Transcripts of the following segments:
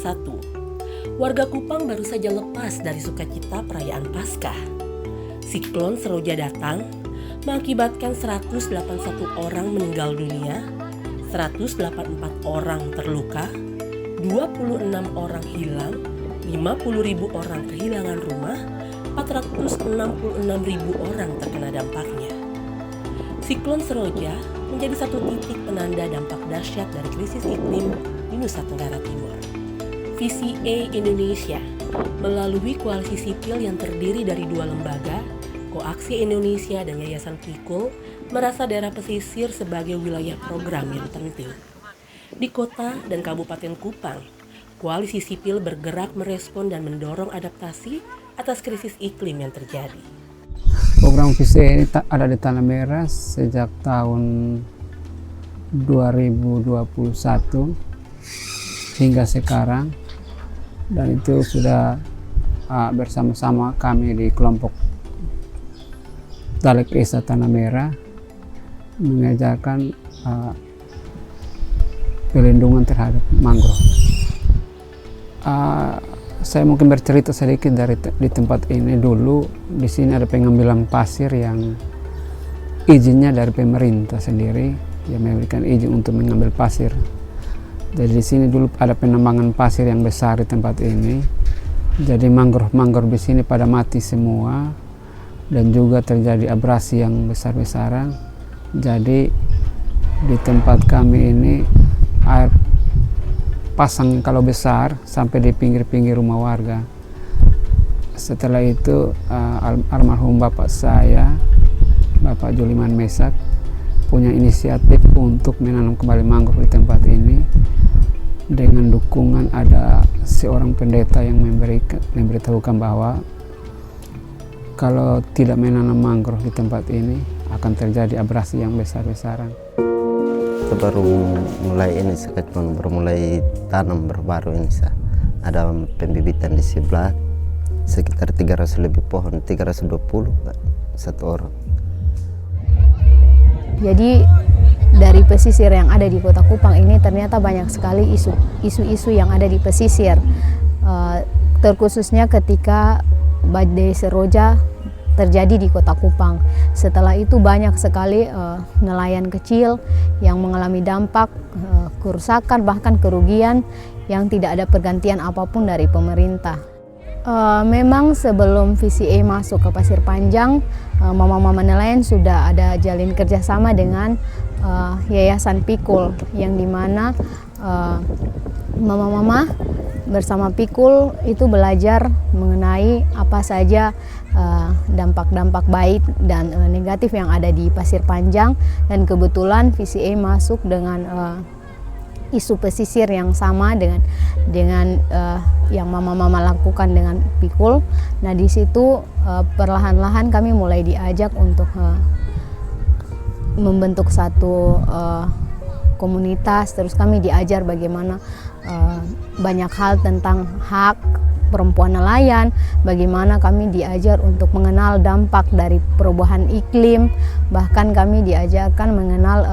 bersatu. Warga Kupang baru saja lepas dari sukacita perayaan Paskah. Siklon Seroja datang mengakibatkan 181 orang meninggal dunia, 184 orang terluka, 26 orang hilang, 50.000 orang kehilangan rumah, 466.000 orang terkena dampaknya. Siklon Seroja menjadi satu titik penanda dampak dahsyat dari krisis iklim di Nusa Tenggara Timur. VCA Indonesia melalui koalisi sipil yang terdiri dari dua lembaga, Koaksi Indonesia dan Yayasan Pikul, merasa daerah pesisir sebagai wilayah program yang penting. Di kota dan Kabupaten Kupang, koalisi sipil bergerak merespon dan mendorong adaptasi atas krisis iklim yang terjadi. Program VCA ini ada di Tanah Merah sejak tahun 2021 hingga sekarang, dan itu sudah bersama-sama kami di kelompok Dalek Esa Tanah Merah mengajarkan pelindungan terhadap mangrove. Saya mungkin bercerita sedikit di tempat ini. Dulu di sini ada pengambilan pasir yang izinnya dari pemerintah sendiri, yang memberikan izin untuk mengambil pasir. Jadi di sini dulu ada penambangan pasir yang besar di tempat ini. Jadi mangrove di sini pada mati semua, dan juga terjadi abrasi yang besar-besaran. Jadi di tempat kami ini air pasang kalau besar sampai di pinggir-pinggir rumah warga. Setelah itu almarhum bapak saya, Bapak Juliman Mesak, punya inisiatif untuk menanam kembali mangrove di tempat ini dengan dukungan ada seorang pendeta yang memberitahukan bahwa kalau tidak menanam mangrove di tempat ini akan terjadi abrasi yang besar-besaran. Kita baru mulai ini, baru mulai tanam baru ini. Ada pembibitan di sebelah sekitar 300 lebih pohon, 320 satu orang. Jadi dari pesisir yang ada di Kota Kupang ini ternyata banyak sekali isu-isu yang ada di pesisir, terkhususnya ketika badai Seroja terjadi di Kota Kupang. Setelah itu banyak sekali nelayan kecil yang mengalami dampak kerusakan bahkan kerugian yang tidak ada pergantian apapun dari pemerintah. Memang sebelum VCA masuk ke Pasir Panjang, mama-mama nelayan sudah ada jalin kerjasama dengan Yayasan Pikul, yang dimana mama-mama bersama Pikul itu belajar mengenai apa saja dampak-dampak baik dan negatif yang ada di Pasir Panjang, dan kebetulan VCA masuk dengan isu pesisir yang sama dengan yang mama-mama lakukan dengan Pikul. Nah di situ perlahan-lahan kami mulai diajak untuk membentuk satu komunitas. Terus kami diajar bagaimana banyak hal tentang hak perempuan nelayan, bagaimana kami diajar untuk mengenal dampak dari perubahan iklim, bahkan kami diajarkan mengenal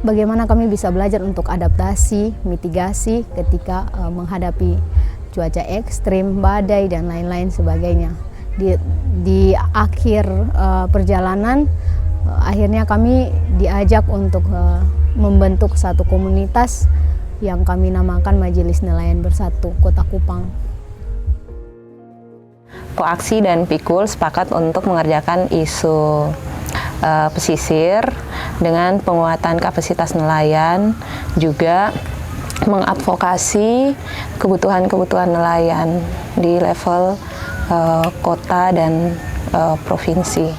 bagaimana kami bisa belajar untuk adaptasi, mitigasi ketika menghadapi cuaca ekstrim, badai, dan lain-lain sebagainya. Di akhir perjalanan, akhirnya kami diajak untuk membentuk satu komunitas yang kami namakan Majelis Nelayan Bersatu Kota Kupang. Koaksi dan Pikul sepakat untuk mengerjakan isu pesisir dengan penguatan kapasitas nelayan, juga mengadvokasi kebutuhan-kebutuhan nelayan di level kota dan provinsi.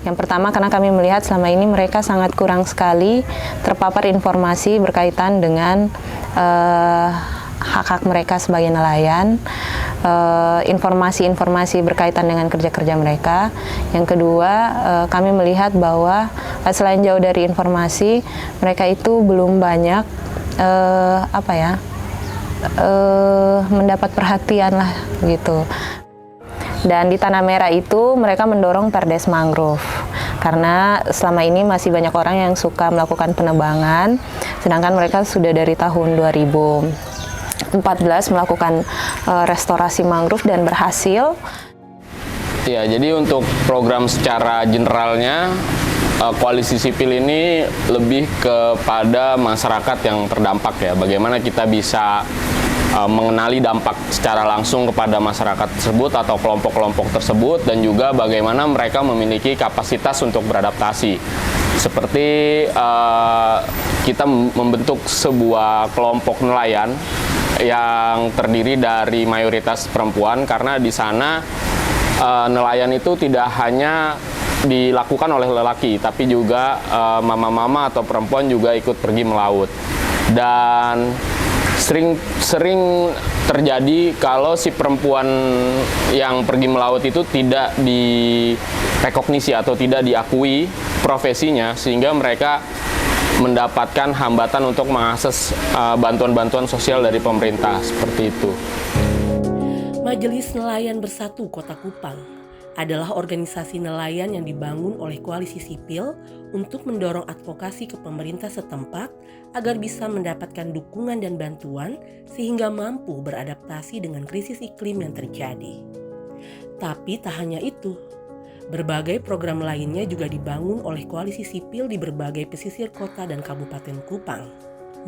Yang pertama, karena kami melihat selama ini mereka sangat kurang sekali terpapar informasi berkaitan dengan hak-hak mereka sebagai nelayan, informasi-informasi berkaitan dengan kerja-kerja mereka. Yang kedua, kami melihat bahwa selain jauh dari informasi, mereka itu belum banyak mendapat perhatian lah gitu. Dan di Tanah Merah itu mereka mendorong perdes mangrove, karena selama ini masih banyak orang yang suka melakukan penebangan, sedangkan mereka sudah dari tahun 2014 melakukan restorasi mangrove dan berhasil. Ya, jadi untuk program secara generalnya, koalisi sipil ini lebih kepada masyarakat yang terdampak ya. Bagaimana kita bisa mengenali dampak secara langsung kepada masyarakat tersebut atau kelompok-kelompok tersebut, dan juga bagaimana mereka memiliki kapasitas untuk beradaptasi. Seperti kita membentuk sebuah kelompok nelayan yang terdiri dari mayoritas perempuan, karena di sana nelayan itu tidak hanya dilakukan oleh lelaki, tapi juga mama-mama atau perempuan juga ikut pergi melaut. Dan sering terjadi kalau si perempuan yang pergi melaut itu tidak direkognisi atau tidak diakui profesinya, sehingga mereka mendapatkan hambatan untuk mengakses bantuan-bantuan sosial dari pemerintah, seperti itu. Majelis Nelayan Bersatu Kota Kupang adalah organisasi nelayan yang dibangun oleh koalisi sipil untuk mendorong advokasi ke pemerintah setempat agar bisa mendapatkan dukungan dan bantuan sehingga mampu beradaptasi dengan krisis iklim yang terjadi. Tapi tak hanya itu, berbagai program lainnya juga dibangun oleh koalisi sipil di berbagai pesisir kota dan kabupaten Kupang.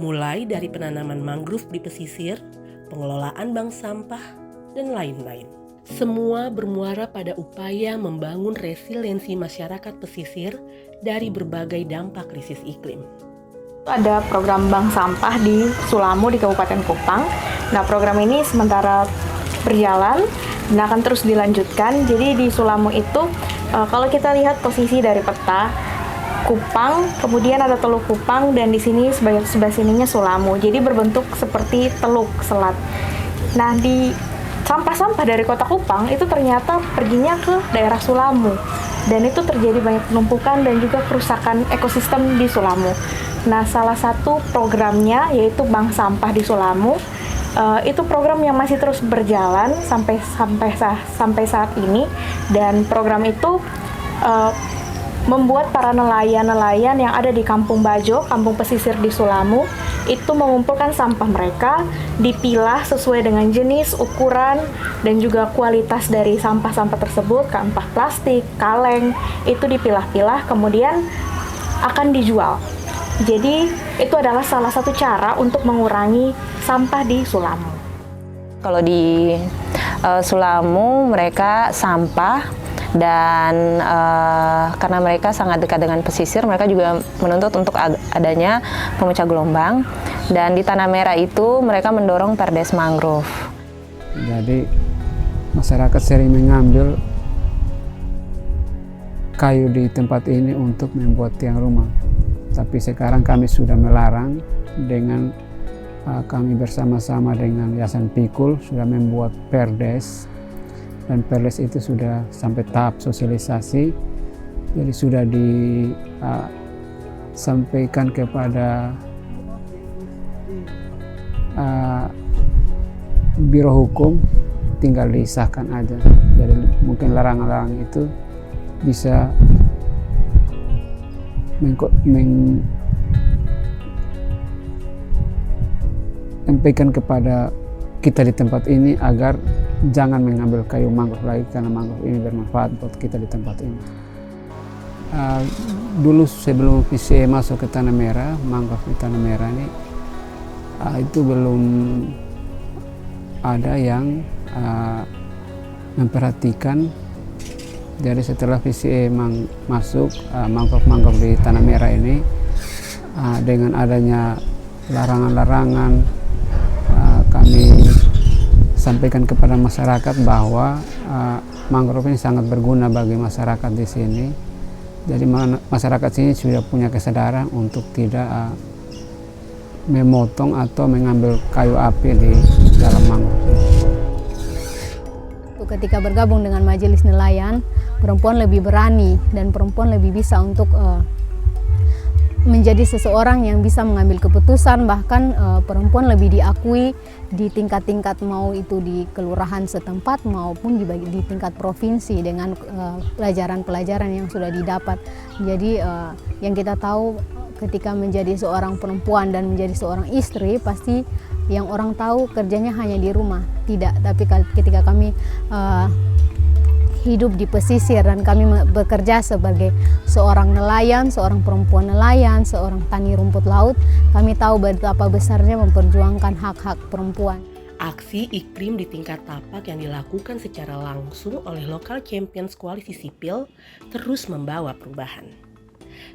Mulai dari penanaman mangrove di pesisir, pengelolaan bank sampah, dan lain-lain. Semua bermuara pada upaya membangun resiliensi masyarakat pesisir dari berbagai dampak krisis iklim. Ada program bank sampah di Sulamu di Kabupaten Kupang. Nah, program ini sementara berjalan dan akan terus dilanjutkan. Jadi di Sulamu itu kalau kita lihat posisi dari peta Kupang, kemudian ada Teluk Kupang, dan di sini sebelah sininya Sulamu. Jadi berbentuk seperti teluk selat. Nah, di sampah-sampah dari kota Kupang itu ternyata perginya ke daerah Sulamu, dan itu terjadi banyak penumpukan dan juga kerusakan ekosistem di Sulamu. Nah, salah satu programnya yaitu bank sampah di Sulamu. Itu program yang masih terus berjalan sampai saat ini, dan program itu membuat para nelayan-nelayan yang ada di Kampung Bajo, kampung pesisir di Sulamu, itu mengumpulkan sampah mereka, dipilah sesuai dengan jenis, ukuran, dan juga kualitas dari sampah-sampah tersebut, sampah plastik, kaleng, itu dipilah-pilah, kemudian akan dijual. Jadi, itu adalah salah satu cara untuk mengurangi sampah di Sulamu. Kalau di Sulamu, mereka sampah, dan karena mereka sangat dekat dengan pesisir, mereka juga menuntut untuk adanya pemecah gelombang, dan di Tanah Merah itu mereka mendorong perdes mangrove. Jadi masyarakat sering mengambil kayu di tempat ini untuk membuat tiang rumah, tapi sekarang kami sudah melarang. Dengan kami bersama-sama dengan Yayasan Pikul sudah membuat perdes, dan perdes itu sudah sampai tahap sosialisasi, jadi sudah disampaikan kepada Biro Hukum, tinggal disahkan aja. Jadi mungkin larangan-larangan itu bisa menyampaikan kepada kita di tempat ini agar jangan mengambil kayu mangrove lagi, karena mangrove ini bermanfaat buat kita di tempat ini. Dulu sebelum VCA masuk ke Tanah Merah, mangrove di Tanah Merah ini itu belum ada yang memperhatikan. Jadi setelah VCA masuk, mangrove di Tanah Merah ini dengan adanya larangan-larangan, kami sampaikan kepada masyarakat bahwa mangrove ini sangat berguna bagi masyarakat di sini. Jadi masyarakat sini sudah punya kesadaran untuk tidak memotong atau mengambil kayu api di dalam mangrove. Ketika bergabung dengan majelis nelayan, perempuan lebih berani dan perempuan lebih bisa untuk menjadi seseorang yang bisa mengambil keputusan, bahkan perempuan lebih diakui di tingkat-tingkat, mau itu di kelurahan setempat maupun di tingkat provinsi dengan pelajaran-pelajaran yang sudah didapat. Jadi yang kita tahu, ketika menjadi seorang perempuan dan menjadi seorang istri, pasti yang orang tahu kerjanya hanya di rumah. Tidak, tapi ketika kami hidup di pesisir dan kami bekerja sebagai seorang nelayan, seorang perempuan nelayan, seorang tani rumput laut, kami tahu betapa besarnya memperjuangkan hak-hak perempuan. Aksi iklim di tingkat tapak yang dilakukan secara langsung oleh Local Champions Koalisi Sipil terus membawa perubahan.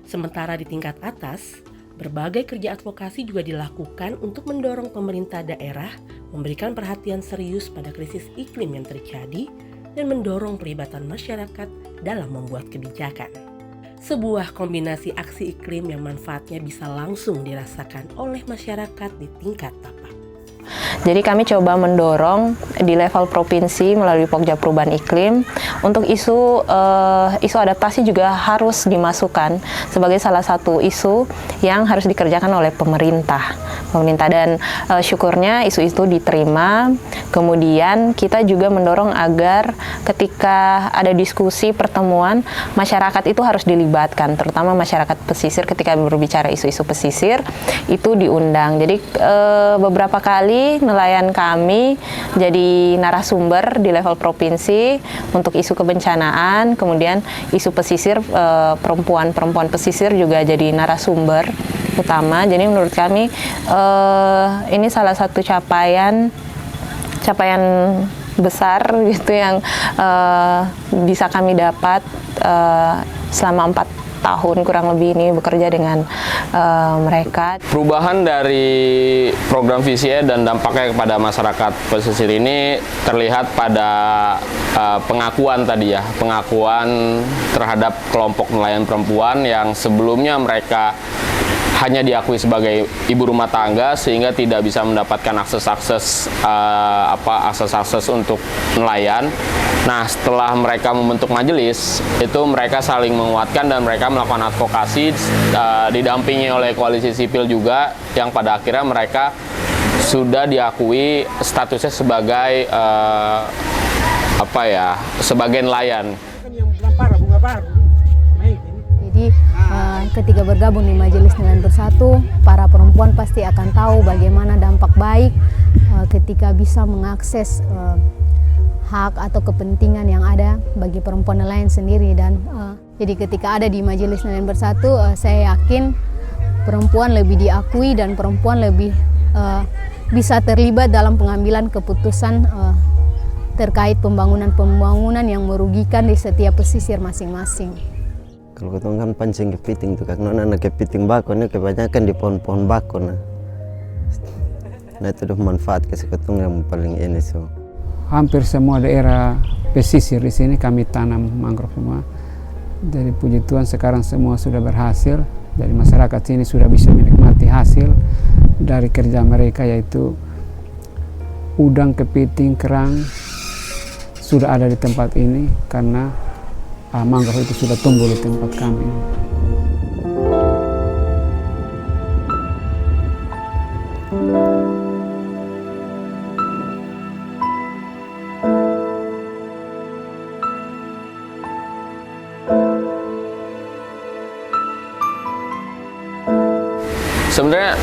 Sementara di tingkat atas, berbagai kerja advokasi juga dilakukan untuk mendorong pemerintah daerah memberikan perhatian serius pada krisis iklim yang terjadi dan mendorong pelibatan masyarakat dalam membuat kebijakan. Sebuah kombinasi aksi iklim yang manfaatnya bisa langsung dirasakan oleh masyarakat di tingkat tapak. Jadi kami coba mendorong di level provinsi melalui Pokja Perubahan Iklim untuk isu adaptasi juga harus dimasukkan sebagai salah satu isu yang harus dikerjakan oleh pemerintah dan syukurnya isu itu diterima. Kemudian kita juga mendorong agar ketika ada diskusi pertemuan masyarakat itu harus dilibatkan, terutama masyarakat pesisir ketika berbicara isu-isu pesisir itu diundang. Jadi beberapa kali nelayan kami jadi narasumber di level provinsi untuk isu kebencanaan, kemudian isu pesisir, perempuan pesisir juga jadi narasumber utama. Jadi menurut kami ini salah satu capaian besar gitu yang bisa kami dapat selama 4 tahun kurang lebih ini bekerja dengan mereka. Perubahan dari program VCA dan dampaknya kepada masyarakat pesisir ini terlihat pada pengakuan tadi ya, pengakuan terhadap kelompok nelayan perempuan yang sebelumnya mereka hanya diakui sebagai ibu rumah tangga sehingga tidak bisa mendapatkan akses untuk nelayan. Nah, setelah mereka membentuk majelis, itu mereka saling menguatkan dan mereka melakukan advokasi didampingi oleh koalisi sipil juga yang pada akhirnya mereka sudah diakui statusnya sebagai sebagai nelayan. Jadi ketika bergabung di Majelis Nelayan Bersatu, para perempuan pasti akan tahu bagaimana dampak baik ketika bisa mengakses hak atau kepentingan yang ada bagi perempuan nelayan sendiri. Dan jadi ketika ada di Majelis Nelayan Bersatu, saya yakin perempuan lebih diakui dan perempuan lebih bisa terlibat dalam pengambilan keputusan terkait pembangunan yang merugikan di setiap pesisir masing-masing. Kalau ketemu kan pancing kepiting tuh, karena anak kepiting bako nih kebanyakan di pohon-pohon bako nah itu udah manfaat ke ketemu yang paling ini so. Hampir semua daerah pesisir di sini kami tanam mangrove semua. Jadi puji Tuhan sekarang semua sudah berhasil. Dari masyarakat sini sudah bisa menikmati hasil dari kerja mereka, yaitu udang, kepiting, kerang sudah ada di tempat ini karena mangrove itu sudah tumbuh di tempat kami. Sebenarnya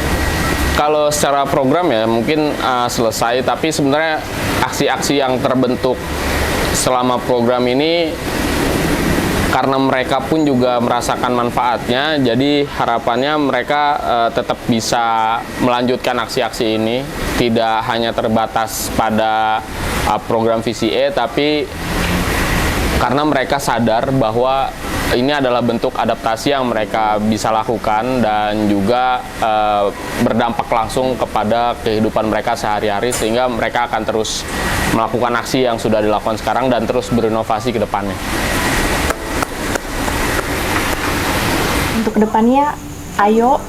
kalau secara program ya mungkin selesai, tapi sebenarnya aksi-aksi yang terbentuk selama program ini karena mereka pun juga merasakan manfaatnya, jadi harapannya mereka tetap bisa melanjutkan aksi-aksi ini, tidak hanya terbatas pada program VCA, tapi karena mereka sadar bahwa ini adalah bentuk adaptasi yang mereka bisa lakukan dan juga berdampak langsung kepada kehidupan mereka sehari-hari, sehingga mereka akan terus melakukan aksi yang sudah dilakukan sekarang dan terus berinovasi ke depannya. Untuk kedepannya, ayo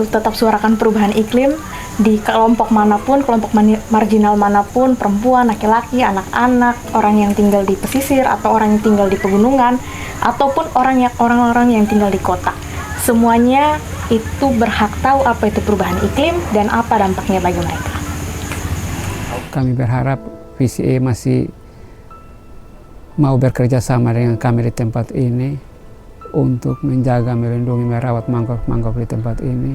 tetap suarakan perubahan iklim di kelompok manapun, kelompok marginal manapun, perempuan, laki-laki, anak-anak, orang yang tinggal di pesisir atau orang yang tinggal di pegunungan, ataupun orang-orang yang tinggal di kota. Semuanya itu berhak tahu apa itu perubahan iklim dan apa dampaknya bagi mereka. Kami berharap VCA masih mau bekerja sama dengan kami di tempat ini untuk menjaga, melindungi, merawat mangrove-mangrove di tempat ini.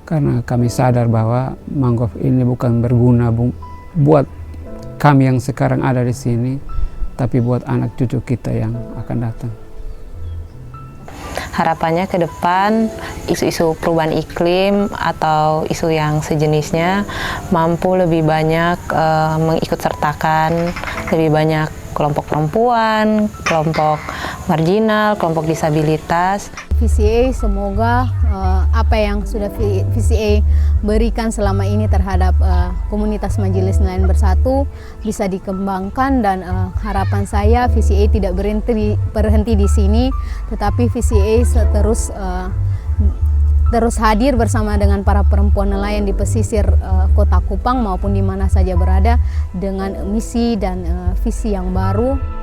Karena kami sadar bahwa mangrove ini bukan berguna buat kami yang sekarang ada di sini, tapi buat anak cucu kita yang akan datang. Harapannya ke depan isu-isu perubahan iklim atau isu yang sejenisnya mampu lebih banyak mengikut sertakan lebih banyak kelompok perempuan, kelompok marginal, kelompok disabilitas. VCA semoga apa yang sudah VCA berikan selama ini terhadap komunitas Majelis Nelayan Bersatu bisa dikembangkan, dan harapan saya VCA tidak berhenti di sini, tetapi VCA terus hadir bersama dengan para perempuan nelayan di pesisir Kota Kupang maupun di mana saja berada dengan misi dan visi yang baru.